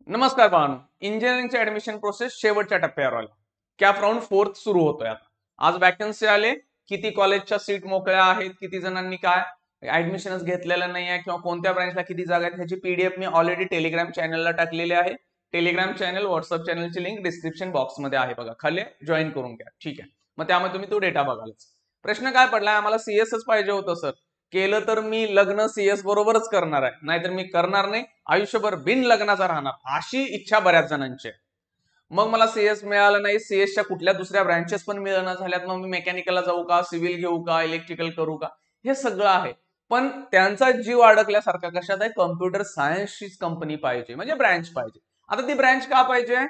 नमस्कार बाळांनो, इंजिनिअरिंगच्या ऍडमिशन प्रोसेस शेवटच्या टप्प्यावर आली. कॅप राऊंड 4 सुरू होतोय आता. आज वॅकन्सी आले, किती कॉलेजच्या सीट मोकळ्या आहेत, किती जणांनी काय ऍडमिशनच घेतलेलं नाही आहे किंवा कोणत्या ब्रांचला किती जागा आहेत ह्याची पीडीएफ मी ऑलरेडी टेलिग्राम चॅनलला टाकलेली आहे. टेलिग्राम चॅनल, व्हॉट्सअप चॅनलची लिंक डिस्क्रिप्शन बॉक्समध्ये आहे, बघा खाली जॉईन करून घ्या. ठीक आहे, मग त्यामध्ये तुम्ही तो डेटा बघालच. प्रश्न काय पडलाय, आम्हाला सीएसच पाहिजे होतं सर. केलं तर मी लग्न सीएस बरोबरच करणार आहे, नाहीतर मी करणार नाही, आयुष्यभर बिन लग्नाचा राहणार, अशी इच्छा बऱ्याच जणांची. मग मला सीएस मिळालं नाही, सीएसच्या कुठल्या दुसऱ्या ब्रँचेस पण मिळणं झाल्यात, मग मी मेकॅनिकलला जाऊ का, सिव्हिल घेऊ का, इलेक्ट्रिकल करू का, हे सगळं आहे. पण त्यांचा जीव अडकल्यासारखा कशात आहे, कम्प्युटर सायन्सचीच कंपनी पाहिजे, म्हणजे ब्रँच पाहिजे. आता ती ब्रँच का पाहिजे,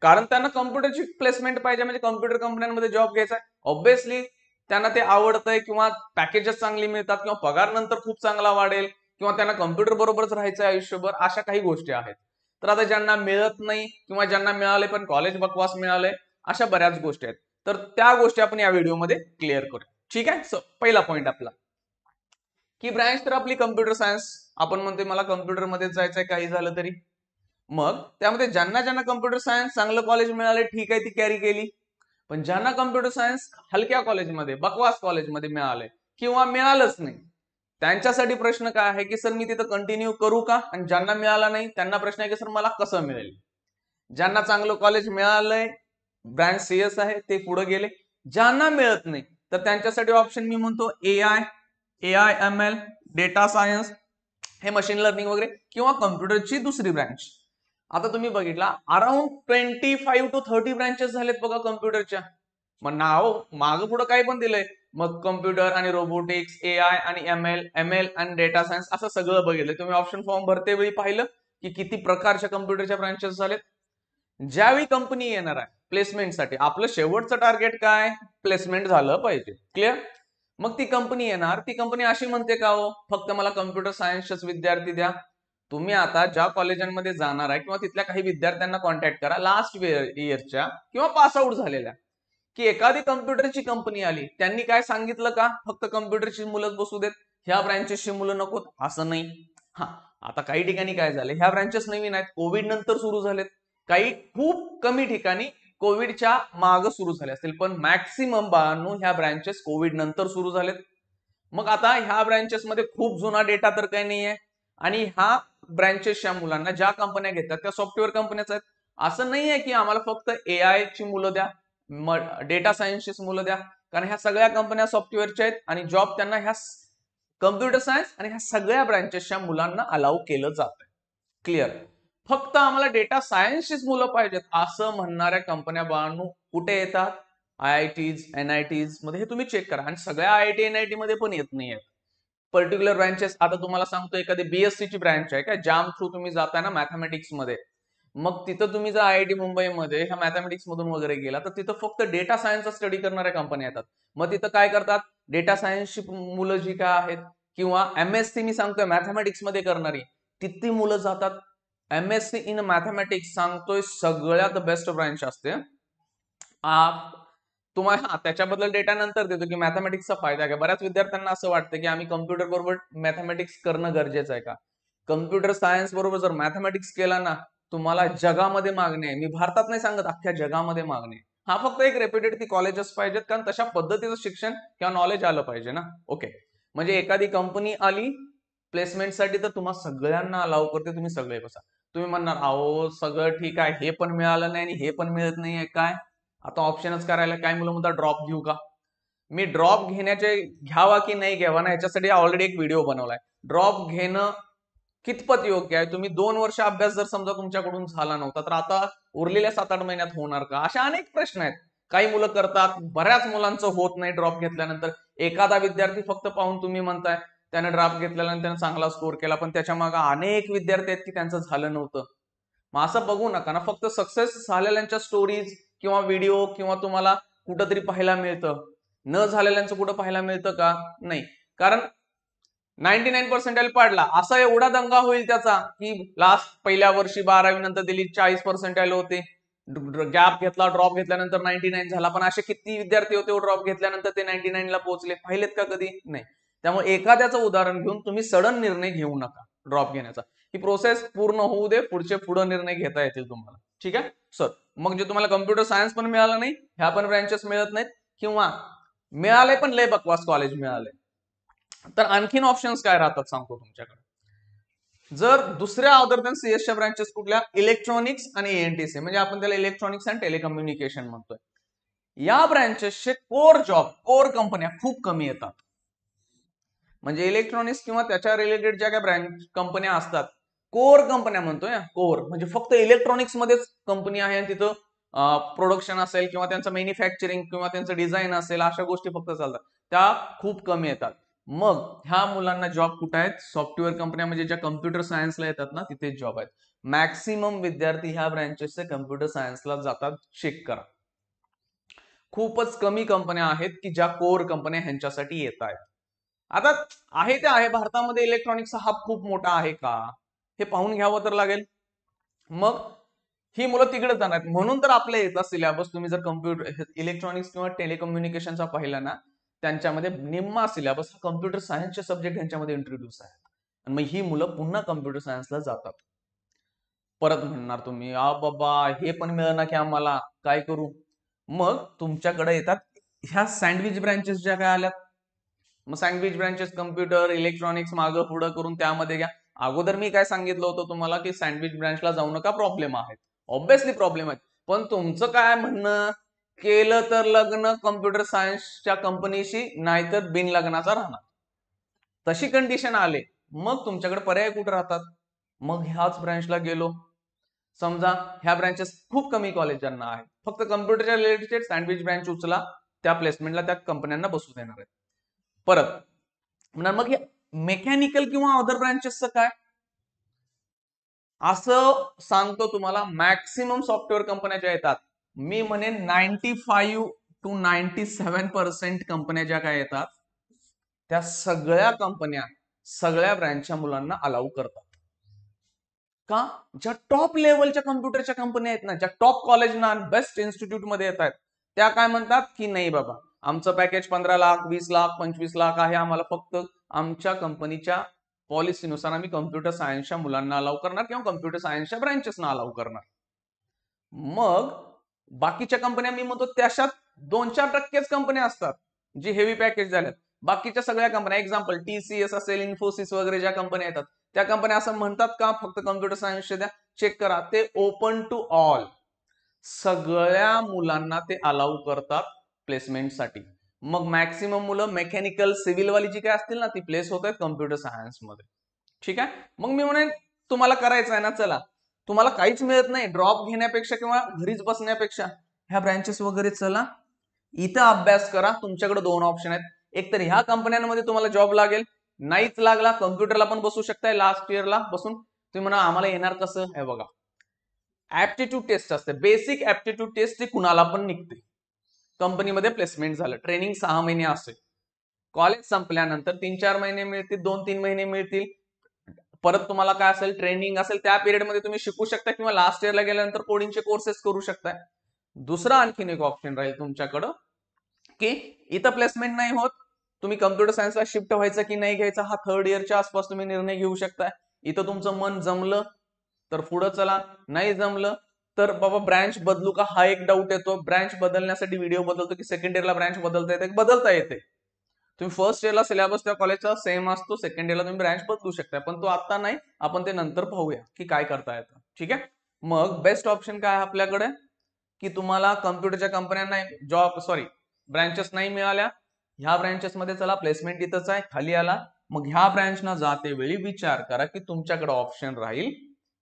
कारण त्यांना कम्प्युटरची प्लेसमेंट पाहिजे, म्हणजे कम्प्युटर कंपन्यांमध्ये जॉब घ्यायचा आहे. ऑब्व्हियसली त्यांना ते आवडतंय किंवा पॅकेजेस चांगली मिळतात किंवा पगार नंतर खूप चांगला वाढेल किंवा त्यांना कम्प्युटर बरोबरच राहायचं आयुष्यभर, अशा काही गोष्टी आहेत. तर आता ज्यांना मिळत नाही किंवा ज्यांना मिळाले पण कॉलेज बकवास मिळाले, अशा बऱ्याच गोष्टी आहेत. तर त्या गोष्टी आपण या व्हिडिओमध्ये क्लिअर करू. ठीक आहे, पहिला पॉइंट आपला की ब्रँच तर आपली कम्प्युटर सायन्स. आपण म्हणतोय मला कम्प्युटर मध्ये जायचंय काही झालं तरी. मग त्यामध्ये ज्यांना ज्यांना कम्प्युटर सायन्स चांगलं कॉलेज मिळाले, ठीक आहे, ती कॅरी केली. पण ज्यांना कम्प्युटर सायन्स हलक्या कॉलेजमध्ये, बकवास कॉलेजमध्ये मिळाले किंवा मिळालंच नाही, त्यांच्यासाठी प्रश्न काय आहे की सर मी तिथं कंटिन्यू करू का. आणि ज्यांना मिळाला नाही त्यांना प्रश्न आहे की सर मला कसं मिळेल. ज्यांना चांगलं कॉलेज मिळालंय, ब्रँच सीएस आहे, ते पुढे गेले. ज्यांना मिळत नाही तर त्यांच्यासाठी ऑप्शन मी म्हणतो एआय एमएल, डेटा सायन्स, हे मशीन लर्निंग वगैरे, किंवा कम्प्युटरची दुसरी ब्रँच. आता तुम्ही बघितला अराउंड 25 to 30 ब्रँचेस झालेत बघा कम्प्युटरच्या. मग नाव मागं पुढे काय पण दिलंय, मग कम्प्युटर आणि रोबोटिक्स, एआय आणि एमएल आणि डेटा सायन्स, असं सगळं बघितलं तुम्ही. ऑप्शन फॉर्म भरते वेळी पाहिलं की किती प्रकारच्या कम्प्युटरच्या ब्रँचेस झालेत. ज्यावेळी कंपनी येणार आहे प्लेसमेंटसाठी, आपलं शेवटचं टार्गेट काय, प्लेसमेंट झालं पाहिजे. क्लिअर. मग ती कंपनी येणार, ती कंपनी अशी म्हणते का हो फक्त मला कम्प्युटर सायन्सचेच विद्यार्थी द्या. तुम्ही आता ज्या कॉलेजांमध्ये जाणार आहे किंवा तिथल्या काही विद्यार्थ्यांना कॉन्टॅक्ट करा लास्ट इयरच्या किंवा पास आउट झालेल्या, की एखादी कम्प्युटरची कंपनी आली, त्यांनी काय सांगितलं का फक्त कम्प्युटरची मुलं बसू देत, ह्या ब्रँचेसची मुलं नकोत, असं नाही. हा, आता काही ठिकाणी काय झालं, ह्या ब्रँचेस नवीन आहेत, कोविड नंतर सुरू झालेत. काही खूप कमी ठिकाणी कोविडच्या माग सुरू झाले असतील, पण मॅक्सिमम बाळांनो ह्या ब्रँचेस कोविड नंतर सुरू झालेत. मग आता ह्या ब्रँचेस मध्ये खूप जुना डेटा तर काही नाही आहे, आणि ह्या ब्रँचेसच्या मुलांना ज्या कंपन्या घेतात त्या सॉफ्टवेअर कंपन्याच आहेत. असं नाही आहे की आम्हाला फक्त एआय ची मुलं द्या, डेटा सायन्सची मुलं द्या, कारण ह्या सगळ्या कंपन्या सॉफ्टवेअरच्या आहेत आणि जॉब त्यांना ह्या कम्प्युटर सायन्स आणि ह्या सगळ्या ब्रँचेसच्या मुलांना अलाउ केलं जातं. क्लिअर. फक्त आम्हाला डेटा सायन्सचीच मुलं पाहिजेत असं म्हणणाऱ्या कंपन्या बाळांनो कुठे येतात, आयआयटीज, एनआयटीज मध्ये. हे तुम्ही चेक करा. आणि सगळ्या आयआयटी एनआयटी मध्ये पण येत नाहीये पर्टिक्युलर ब्रँचेस. आता तुम्हाला सांगतो, एखादी बीएससी ची ब्रँच आहे काय, जाम थ्रू तुम्ही जाताय ना मॅथमॅटिक्स मध्ये, मग तिथं तुम्ही जर आयआयटी मुंबईमध्ये ह्या मॅथमॅटिक्स मधून वगैरे गेला तर तिथं फक्त डेटा सायन्सचा स्टडी करणाऱ्या कंपन्या येतात. मग तिथं काय करतात, डेटा सायन्सची मुलं जी काय आहेत किंवा एमएससी मी सांगतोय मॅथमॅटिक्स मध्ये करणारी, तिथली मुलं जातात. एमएससी इन मॅथमॅटिक्स सांगतोय सगळ्यात बेस्ट ब्रँच असते. तुम्हाला त्याच्याबद्दल डेटा नंतर देतो की मॅथमॅटिक्सचा फायदा आहे. बऱ्याच विद्यार्थ्यांना असं वाटतं की आम्ही कम्प्युटर बरोबर मॅथमॅटिक्स करणं गरजेचं आहे का. कम्प्युटर सायन्स बरोबर जर मॅथमॅटिक्स केला ना, तुम्हाला जगामध्ये मागणी आहे. मी भारतात नाही सांगत, अख्ख्या जगामध्ये मागणी आहे. हा फक्त एक रेप्युटेड ती कॉलेजेस पाहिजेत, कारण तशा पद्धतीचं शिक्षण किंवा नॉलेज आलं पाहिजे ना. ओके, म्हणजे एखादी कंपनी आली प्लेसमेंटसाठी तर तुम्हा सगळ्यांना अलाउ करते, तुम्ही सगळे बसा. तुम्ही म्हणणार अहो सगळं ठीक आहे, हे पण मिळालं नाही आणि हे पण मिळत नाहीये, काय आता ऑप्शनच करायला. काय मुलं म्हणतात ड्रॉप घेऊ का. मी ड्रॉप घेण्याचे घ्यावा की नाही घ्यावा ना, याच्यासाठी ऑलरेडी एक व्हिडिओ बनवलाय. ड्रॉप घेणं कितपत योग्य आहे. तुम्ही 2 वर्ष अभ्यास जर समजा तुमच्याकडून झाला नव्हता तर आता उरलेल्या 7-8 महिन्यात होणार का, अशा अनेक प्रश्न आहेत. काही मुलं करतात, बऱ्याच मुलांचं होत नाही ड्रॉप घेतल्यानंतर. एखादा विद्यार्थी फक्त पाहून तुम्ही म्हणताय त्याने ड्रॉप घेतल्यानंतर त्याने चांगला स्कोर केला, पण त्याच्या मागे अनेक विद्यार्थी आहेत की त्यांचं झालं नव्हतं. मग असं बघू नका ना, फक्त सक्सेस झालेल्यांच्या स्टोरीज किंवा व्हिडिओ किंवा तुम्हाला कुठंतरी पाहायला मिळतं. न झालेल्यांचं कुठं पाहायला मिळतं का, नाही. कारण 99% पडला असा एवढा दंगा होईल त्याचा की लास्ट पहिल्या वर्षी 12वी नंतर दिली 40% होते, गॅप घेतला, ड्रॉप घेतल्यानंतर 99 झाला. पण असे किती विद्यार्थी होते ड्रॉप घेतल्यानंतर ते 99 ला पोहोचले, पाहिलेत का कधी, नाही. त्यामुळे एखाद्याचं उदाहरण घेऊन तुम्ही सडन निर्णय घेऊ नका ड्रॉप घेण्याचा. ही प्रोसेस पूर्ण होऊ दे, पुढे निर्णय घेता येतील तुम्हाला. ठीक आहे सर. मग जे तुम्हाला कम्प्युटर सायन्स पण मिळालं नाही, ह्या पण ब्रँचेस मिळत नाहीत, किंवा मिळाले पण लय बकवास कॉलेज मिळाले, तर आणखीन ऑप्शन्स काय राहतात सांगतो तुमच्याकडे. जर दुसऱ्या अदर दॅन सीएसच्या ब्रँचेस कुठल्या, इलेक्ट्रॉनिक्स आणि एएनटीसी, म्हणजे आपण त्याला इलेक्ट्रॉनिक्स अँड टेलिकम्युनिकेशन म्हणतोय, या ब्रँचेसचे कोर कंपन्या खूप कमी येतात. म्हणजे इलेक्ट्रॉनिक्स किंवा त्याच्या रिलेटेड ज्या काही ब्रँच कंपन्या असतात, कोर कंपन्या म्हणतोय. कोर म्हणजे फक्त इलेक्ट्रॉनिक्स मध्येच कंपनी आहे आणि तिथं प्रोडक्शन असेल किंवा त्यांचं मॅन्युफॅक्चरिंग किंवा त्यांचं डिझाईन असेल, अशा गोष्टी फक्त चालतात, त्या खूप कमी येतात. मग ह्या मुलांना जॉब कुठे आहेत, सॉफ्टवेअर कंपन्या, म्हणजे ज्या कम्प्युटर सायन्सला येतात ना, तिथेच जॉब आहेत. मॅक्सिमम विद्यार्थी ह्या ब्रँचेसचे कम्प्युटर सायन्सला जातात. चेक करा, खूपच कमी कंपन्या आहेत की ज्या कोर कंपन्या ह्यांच्यासाठी येत आहेत. आता आहे ते आहे, भारतामध्ये इलेक्ट्रॉनिक्सचा हब खूप मोठा आहे का, हे पाहून घ्यावं तर लागेल. मग ही मुलं तिकडे जाणार, म्हणून तर आपल्या येतात सिलेबस. तुम्ही जर कम्प्युटर इलेक्ट्रॉनिक्स किंवा टेलिकम्युनिकेशनचा पाहिला ना, त्यांच्यामध्ये निम्मा सिलेबस कम्प्युटर सायन्सचे सब्जेक्ट ह्यांच्यामध्ये इंट्रोड्यूस आहे. आणि मग ही मुलं पुन्हा कम्प्युटर सायन्सला जातात. परत म्हणणार तुम्ही, बाबा हे पण मिळणार की आम्हाला, काय करू. मग तुमच्याकडे येतात ह्या सँडविच ब्रँचेस ज्या काय आल्यात. मग सँडविच ब्रँचेस कम्प्युटर इलेक्ट्रॉनिक्स मागं पुढं करून त्यामध्ये घ्या. अगोदर मी काय सांगितलं होतं तुम्हाला की सँडविच ब्रँचला जाऊ नका, प्रॉब्लेम आहेत, ऑब्व्हियसली प्रॉब्लेम आहेत. पण तुमचं काय म्हणणं, केलं तर लग्न कम्प्युटर सायन्सच्या कंपनीशी, नाहीतर बिन लग्नाचा राहणार, तशी कंडिशन आले, मग तुमच्याकडे पर्याय कुठे राहतात. मग ह्याच ब्रँचला गेलो. समजा ह्या ब्रँचेस खूप कमी कॉलेजांना आहेत, फक्त कम्प्युटरच्या रिलेटेड सँडविच ब्रँच उचला, त्या प्लेसमेंटला त्या कंपन्यांना बसू देणार आहेत. परत म्हणा मग मेकॅनिकल किंवा अदर ब्रँचेसचं काय, असं सांगतो तुम्हाला, मॅक्सिमम सॉफ्टवेअर कंपन्या ज्या येतात, मी म्हणेन 95 to 97% कंपन्या ज्या काय येतात, त्या सगळ्या कंपन्या सगळ्या ब्रँचच्या मुलांना अलाउ करतात. का, ज्या टॉप लेवलच्या कम्प्युटरच्या कंपन्या आहेत ना, ज्या टॉप कॉलेजना बेस्ट इन्स्टिट्यूट मध्ये येत आहेत, त्या काय म्हणतात की नाही बाबा, आमचं पॅकेज 15 लाख 20 लाख 25 लाख आहे, आम्हाला फक्त आमच्या कंपनीच्या पॉलिसीनुसार आम्ही कम्प्युटर सायन्सच्या मुलांना अलाउ करणार किंवा कम्प्युटर सायन्सच्या ब्रँचेसना अलाउ करणार. मग बाकीच्या कंपन्या मी म्हणतो त्याच्यात 2-4% कंपन्या असतात जी हेवी पॅकेज झाल्यात. बाकीच्या सगळ्या कंपन्या, एक्झाम्पल TCS असेल, इन्फोसिस वगैरे ज्या कंपन्या येतात, त्या कंपन्या असं म्हणतात का फक्त कम्प्युटर सायन्सचे द्या. चेक करा, ते ओपन टू ऑल, सगळ्या मुलांना ते अलाउ करतात प्लेसमेंटसाठी. मग मॅक्सिमम मुलं मेकॅनिकल सिव्हिलवाली जी काय असतील ना, ती प्लेस होत आहेत कम्प्युटर सायन्स मध्ये. ठीक आहे. मग मी म्हणेन तुम्हाला करायचं आहे ना, चला, तुम्हाला काहीच मिळत नाही, ड्रॉप घेण्यापेक्षा किंवा घरीच बसण्यापेक्षा ह्या ब्रँचेस वगैरे चला, इथं अभ्यास करा. तुमच्याकडे 2 ऑप्शन आहेत, एक तर ह्या कंपन्यांमध्ये तुम्हाला जॉब लागेल, नाहीच लागला कम्प्युटरला पण बसू शकताय, लास्ट इयरला बसून. तुम्ही म्हणा आम्हाला येणार कसं, हे बघा, ऍप्टिट्यूड टेस्ट असते, बेसिक ऍप्टिट्यूड टेस्ट, ती कुणाला पण निघते. कंपनीमध्ये प्लेसमेंट झालं, ट्रेनिंग 6 महिने असेल, कॉलेज संपल्यानंतर 3-4 महिने मिळतील, 2-3 महिने मिळतील, परत तुम्हाला काय असेल, ट्रेनिंग असेल, त्या पिरियडमध्ये तुम्ही शिकू शकता किंवा लास्ट इयरला गेल्यानंतर कोडिंगचे कोर्सेस करू शकताय. दुसरा आणखीन एक ऑप्शन राहील तुमच्याकडं की इथं प्लेसमेंट नाही होत, तुम्ही कम्प्युटर सायन्सला शिफ्ट व्हायचं की नाही घ्यायचा, हा 3rd इयरच्या आसपास तुम्ही निर्णय घेऊ शकताय. इथं तुमचं मन जमलं तर पुढं चला, नाही जमलं तर बाबा ब्रँच बदलू का, हा एक डाऊट येतो. ब्रँच बदलण्यासाठी व्हिडिओ बदलतो की 2nd इयरला ब्रँच बदलता येते, बदलता येते. तुम्ही 1st इयरला सिलेबस त्या कॉलेजचा सेम असतो, 2nd इयरला तुम्ही ब्रँच बदलू शकता, पण तो आता नाही, आपण ते नंतर पाहूया की काय करता येतं. ठीक आहे. मग बेस्ट ऑप्शन काय आहे आपल्याकडे, की तुम्हाला कम्प्युटरच्या कंपन्यांना ब्रँचेस नाही मिळाल्या, ह्या ब्रँचेस मध्ये चला, प्लेसमेंट इथंच आहे, खाली आला, मग ह्या ब्रँचना जाते वेळी विचार करा की तुमच्याकडे ऑप्शन राहील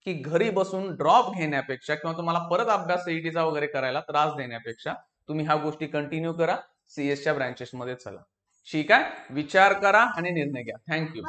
की घरी बसून ड्रॉप घेण्यापेक्षा किंवा तुम्हाला परत अभ्यास सीईटीचा वगैरे करायला त्रास देण्यापेक्षा तुम्ही ह्या गोष्टी कंटिन्यू करा, सीएसच्या ब्रँचेस मध्ये चला. ठीक आहे, विचार करा आणि निर्णय घ्या. थँक्यू.